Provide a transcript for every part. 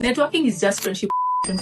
Networking is just friendship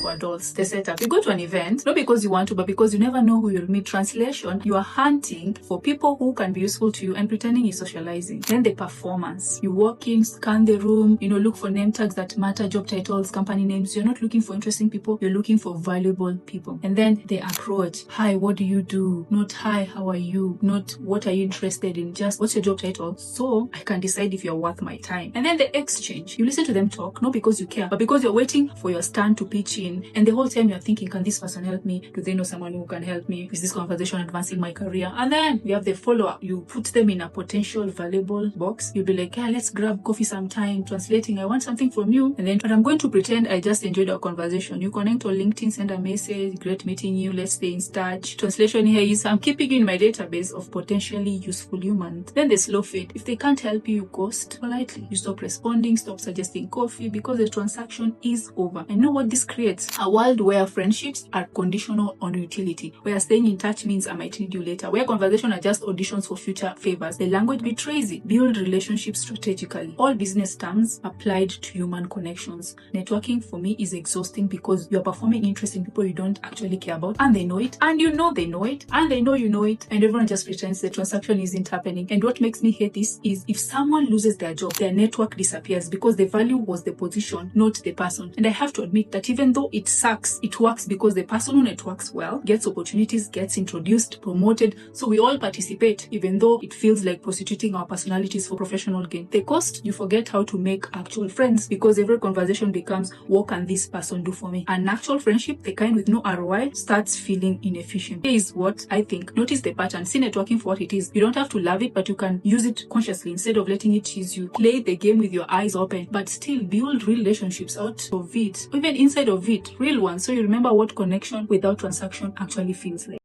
for adults. The setup. You go to an event, not because you want to, but because you never know who you'll meet. Translation, you are hunting for people who can be useful to you and pretending you're socializing. Then the performance. You walk in, scan the room, look for name tags that matter, job titles, company names. You're not looking for interesting people, you're looking for valuable people. And then the approach. Hi, what do you do? Not hi, how are you? Not what are you interested in? Just what's your job title? So I can decide if you're worth my time. And then the exchange. You listen to them talk, not because you care, but because you're waiting for your stand to pitch in, and the whole time you're thinking, can this person help me? Do they know someone who can help me? Is this conversation advancing my career? And then we have the follow-up. You put them in a potential valuable box. You'll be like, yeah, let's grab coffee sometime, translating, I want something from you. And then, but I'm going to pretend I just enjoyed our conversation. You connect on LinkedIn, send a message, great meeting you, let's stay in touch. Translation here is, I'm keeping you in my database of potentially useful humans. Then the slow fade. If they can't help you, you ghost politely. You stop responding, stop suggesting coffee, because the transaction is over. I know what this creates: a world where friendships are conditional on utility, where staying in touch means I might need you later, where conversations are just auditions for future favors. The language betrays it. Build relationships strategically. All business terms applied to human connections. Networking for me is exhausting because you're performing interest in people you don't actually care about, and they know it, and you know they know it, and they know you know it, and everyone just pretends the transaction isn't happening. And what makes me hate this is, if someone loses their job, their network disappears, because the value was the position, not the person. And I have to admit that even though it sucks, it works because the person who networks well gets opportunities, gets introduced, promoted, so we all participate, even though it feels like prostituting our personalities for professional gain. The cost, you forget how to make actual friends, because every conversation becomes, what can this person do for me? An actual friendship, the kind with no ROI, starts feeling inefficient. Here is what I think. Notice the pattern. See networking for what it is. You don't have to love it, but you can use it consciously instead of letting it cheese you. Play the game with your eyes open, but still build relationships out of it, even inside of it, real ones, so you remember what connection without transaction actually feels like.